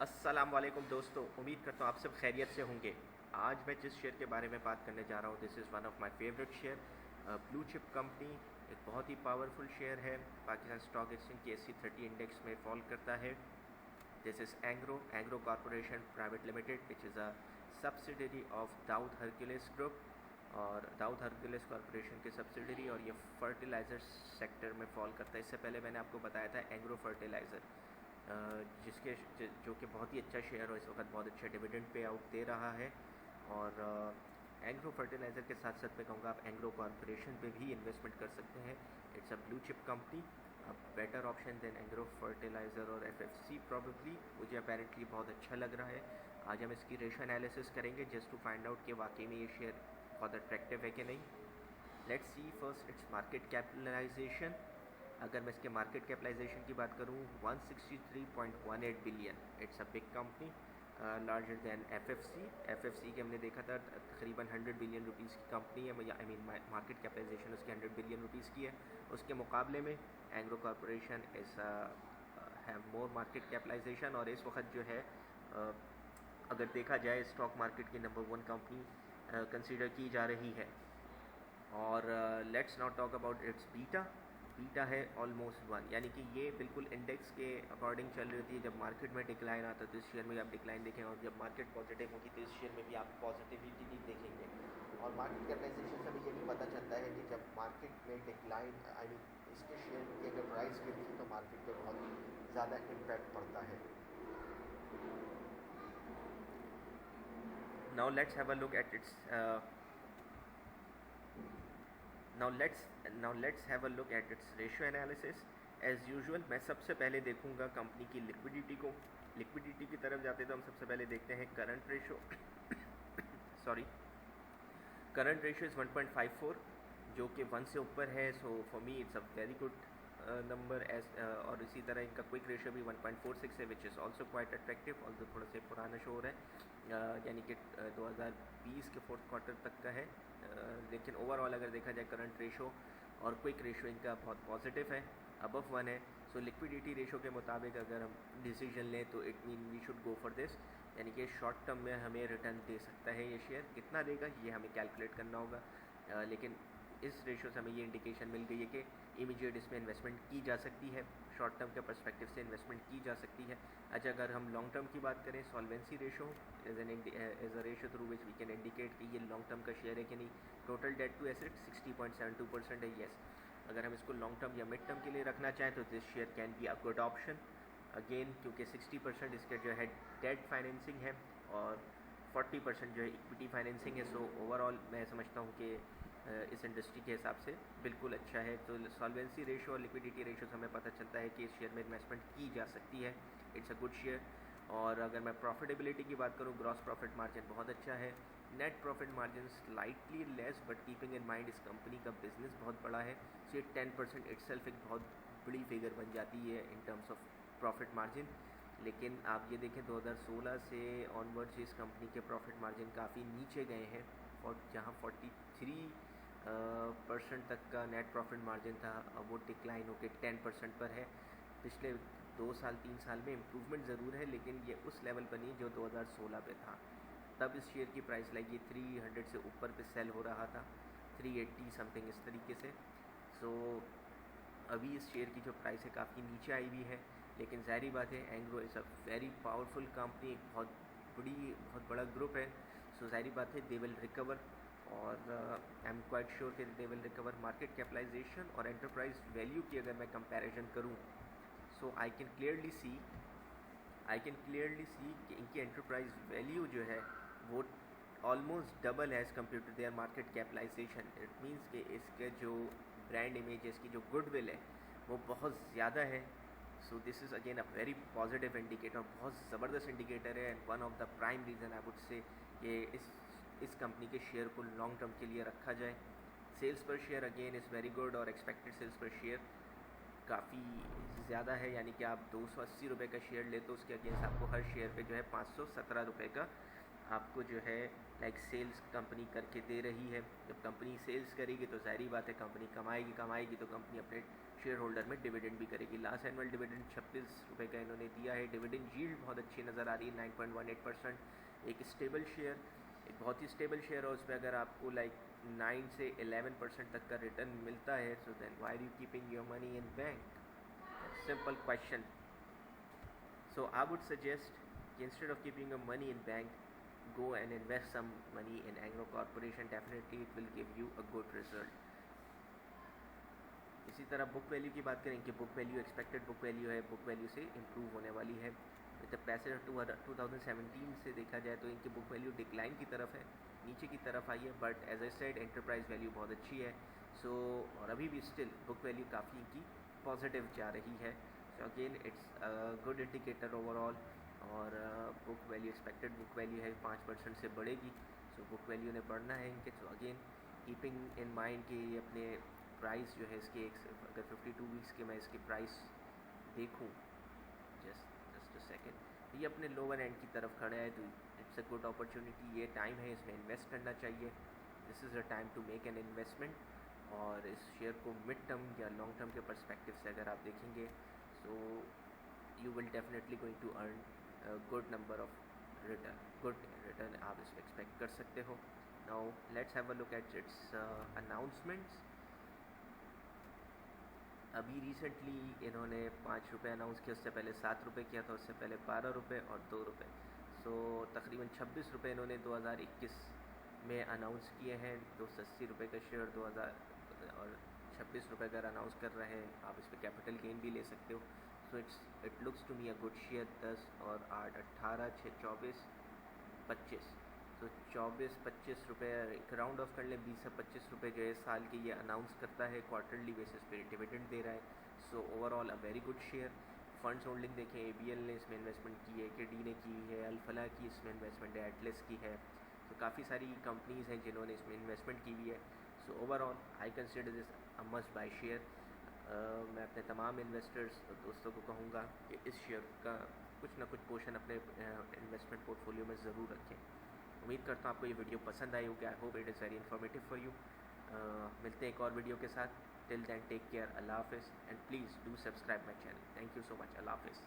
अस्सलाम वालेकुम दोस्तों, उम्मीद करता हूँ आप सब खैरियत से होंगे। आज मैं जिस शेयर के बारे में बात करने जा रहा हूँ, this is one of my favourite share. Blue chip company एक बहुत ही पावरफुल शेयर है। पाकिस्तान स्टॉक एक्सचेंज की SC30 इंडेक्स में फॉल करता है। This is Engro corporation private limited which is a subsidiary of Dawood Hercules group, और दाऊद हरकुलिस कॉरपोरेशन के subsidiary, और ये फर्टिलाइज़र सेक्टर में फॉल करता है। इससे पहले मैंने आपको बताया था एंग्रो फर्टिलाइज़र, जिसके जो कि बहुत ही अच्छा शेयर हो, इस वक्त बहुत अच्छा डिविडेंड पे आउट दे रहा है। और एंग्रो फर्टिलाइज़र के साथ साथ मैं कहूँगा आप एंग्रो कॉरपोरेशन पे भी इन्वेस्टमेंट कर सकते हैं। It's a blue chip company, better option than Engro fertiliser और FFC प्रॉबेबली। मुझे अपेरेंटली बहुत अच्छा लग रहा है। आज हम इसकी रेशो एनालिसिस करेंगे जस्ट टू फाइंड आउट कि वाकई में ये शेयर बहुत अट्रैक्टिव है कि नहीं। Let's see first its market capitalisation. अगर मैं इसके मार्केट कैपिटलाइजेशन की बात करूँ, 163.18 billion. It's a big company, larger than F F C के हमने देखा था तकरीबन 100 बिलियन रुपीज़ की कंपनी है। आई मीन मार्केट कैपिटलाइजेशन उसकी 100 बिलियन रुपीज़ की है। उसके मुकाबले में Engro corporation is have more market capitalisation, और इस वक्त जो है अगर देखा जाए स्टॉक मार्केट की नंबर 1 कंपनी कंसीडर की जा रही है। और let's not talk about its beta है ऑलमोस्ट 1, यानी कि ये बिल्कुल इंडेक्स के अकॉर्डिंग चल रही होती है। जब मार्केट में डिक्लाइन आता है तो इस शेयर में भी आप डिक्लाइन देखेंगे, और जब मार्केट पॉजिटिव होगी तो इस शेयर में भी आप पॉजिटिविटी देखेंगे। और मार्केट कैपिटलाइजेशन से भी ये भी पता चलता है कि जब मार्केट में डिक्लाइन, आई मीन इसके शेयर की अगर प्राइस गिरती है तो मार्केट पर बहुत ज़्यादा इम्पैक्ट पड़ता है। Now let's have a look at it's now let's have a look at its ratio analysis. As usual मैं सबसे पहले देखूंगा कंपनी की लिक्विडिटी को। लिक्विडिटी की तरफ जाते तो हम सबसे पहले देखते हैं current ratio. Sorry, current ratio is 1.54, जो कि 1 से ऊपर है। So for me it's a very good number as. और इसी तरह इनका क्विक रेशो भी 1.46 है, which is also quite attractive, also थोड़ा से पुराना शो हो रहा है, यानी कि 2020 के फोर्थ क्वार्टर तक का है। लेकिन ओवरऑल अगर देखा जाए करंट रेशो और क्विक रेशो इनका बहुत पॉजिटिव है, अबव 1 है। सो लिक्विडिटी रेशो के मुताबिक अगर हम डिसीजन लें तो it mean we should go for this, यानी कि शॉर्ट टर्म में हमें रिटर्न दे सकता है ये शेयर। कितना देगा ये हमें कैलकुलेट करना होगा, लेकिन इस रेशो से हमें ये इंडिकेशन मिल गई है कि इमीडिएट इसमें इन्वेस्टमेंट की जा सकती है, शॉर्ट टर्म के पर्सपेक्टिव से इन्वेस्टमेंट की जा सकती है। अच्छा, अगर हम लॉन्ग टर्म की बात करें, solvency ratio as a ratio through which we can indicate कि ये लॉन्ग टर्म का शेयर है कि नहीं। टोटल डेट टू एसेट 60.72% है, येस। अगर हम इसको लॉन्ग टर्म या मिड टर्म के लिए रखना चाहें तो this share can be a good option again, क्योंकि 60% इसके जो है डेट फाइनेंसिंग है और 40% जो है इक्विटी फाइनेंसिंग है। सो ओवरऑल मैं समझता हूँ कि इस इंडस्ट्री के हिसाब से बिल्कुल अच्छा है। तो सॉल्वेंसी रेशो और लिक्विडिटी रेशो से हमें पता चलता है कि इस शेयर में इन्वेस्टमेंट की जा सकती है। It's a good share. और अगर मैं प्रॉफिटेबिलिटी की बात करूँ, ग्रॉस प्रॉफिट मार्जिन बहुत अच्छा है, net profit margin slightly less, but keeping in mind इस कंपनी का बिजनेस बहुत बड़ा है। सो ये 10% इटसेल्फ एक बहुत बड़ी फिगर बन जाती है in terms of profit margin. लेकिन आप ये देखें 2016 से ऑनवर्ड्स इस कंपनी के प्रॉफिट मार्जिन काफ़ी नीचे गए हैं, और जहाँ 43% तक का नेट प्रॉफिट मार्जिन था, अब वो डिक्लाइन होकर 10% पर है। पिछले 2 साल 3 साल में इम्प्रूवमेंट ज़रूर है, लेकिन ये उस लेवल पर नहीं जो 2016 पे था। तब इस शेयर की प्राइस लगी 300 से ऊपर पे सेल हो रहा था, 380 समथिंग इस तरीके से। सो अभी इस शेयर की जो प्राइस है काफ़ी नीचे आई हुई है। लेकिन ज़ाहिर बात है Engro is a very powerful company, एक बहुत बड़ा ग्रुप है। सो ज़ाहिर बात है दे विल रिकवर, और आई एम क्वाइट श्योर कि they will recover. Market capitalisation और एंटरप्राइज वैल्यू की अगर मैं कंपैरिजन करूं, सो आई कैन क्लियरली सी कि इनकी एंटरप्राइज वैल्यू जो है वो ऑलमोस्ट डबल है as compare to their market capitalisation. It means कि इसके जो ब्रांड इमेज है, इसकी जो गुडविल है, वो बहुत ज़्यादा है। So this is again a very positive indicator, बहुत ज़बरदस्त इंडिकेटर है, and one of the prime reason I would say कि इस कंपनी के शेयर को लॉन्ग टर्म के लिए रखा जाए। सेल्स पर share again is very good, और एक्सपेक्टेड सेल्स पर शेयर काफ़ी ज़्यादा है, यानी कि आप 280 रुपये का शेयर ले तो उसके अगेंस्ट आपको हर शेयर पे जो है 517 रुपये का आपको जो है लाइक सेल्स कंपनी करके दे रही है। जब कंपनी सेल्स करेगी तो ज़ाहिर बात है कंपनी कमाएगी तो कंपनी अपने शेयर होल्डर में डिविडेंड भी करेगी। लास्ट एनुअल डिविडेंड 26 रुपये का इन्होंने दिया है। डिविडेंड यील्ड बहुत अच्छी नज़र आ रही है 9.18%। एक स्टेबल शेयर, एक बहुत ही स्टेबल शेयर है। उस पर अगर आपको लाइक 9 से 11% तक का रिटर्न मिलता है, so then why are you keeping your money in bank? Simple question. So I would suggest instead of keeping your money in bank, go and invest some money in Agro Corporation. Definitely it will give you a good result. इसी तरह book value की बात करें कि book value expected book value है, book value से improve होने वाली है। विद द पैसेज 2017 से देखा जाए तो इनकी बुक वैल्यू डिक्लाइन की तरफ है, नीचे की तरफ आई है। But as I said enterprise value बहुत अच्छी है। सो और अभी भी स्टिल बुक वैल्यू काफ़ी इनकी पॉजिटिव जा रही है। So again it's good indicator overall. और book value expected book value है 5% से बढ़ेगी। सो बुक वैल्यू ने बढ़ना है इनके। So again keeping in mind कि अपने प्राइस जो है इसकी अगर 52 वीक्स के मैं इसकी प्राइस देखूं, जस्ट अ सेकेंड, ये अपने लोअर एंड की तरफ खड़ा है तो इट्स अ गुड अपॉर्चुनिटी। ये टाइम है इसमें इन्वेस्ट करना चाहिए। This is a time to make an investment. और इस शेयर को मिड टर्म या लॉन्ग टर्म के पर्सपेक्टिव से अगर आप देखेंगे so you will definitely going to earn good number of good return आप इसमें एक्सपेक्ट कर सकते हो। Now let's have a look at its announcements. अभी रिसेंटली इन्होंने 5 रुपये अनाउंस किया, उससे पहले 7 रुपये किया था, उससे पहले 12 रुपये और 2 रुपये। सो तकरीबन 26 रुपये इन्होंने 2021 में अनाउंस किए हैं। 280 रुपये का शेयर 2000 और 26 रुपये अगर अनाउंस कर रहे हैं, आप इस पर कैपिटल गेन भी ले सकते हो। So it looks to me a good share. 10 और 8 18 6 24 25, तो 24-25 रुपये एक राउंड ऑफ कर लें, 20 से 25 रुपये जो है साल के ये अनाउंस करता है, क्वार्टरली बेसिस पे डिविडेंड दे रहा है। सो ओवरऑल अ very good share. Funds holding देखें, ABL ने इसमें इन्वेस्टमेंट की है, KD ने की है, अल्फला की इसमें इन्वेस्टमेंट है, एटलस की है। तो काफ़ी सारी कंपनीज़ हैं जिन्होंने इसमें इन्वेस्टमेंट की हुई है। So overall I consider this a must buy share. मैं अपने तमाम इन्वेस्टर्स दोस्तों को कहूँगा कि इस शेयर का कुछ ना कुछ पोर्शन अपने इन्वेस्टमेंट पोर्टफोलियो में ज़रूर रखें। उम्मीद करता हूँ आपको ये वीडियो पसंद आई होगी। I hope it is very informative for you. मिलते हैं एक और वीडियो के साथ। टिल देन टेक केयर, अल्लाह हाफिज़, and please do subscribe my channel. Thank you so much. अल्लाह हाफिज़।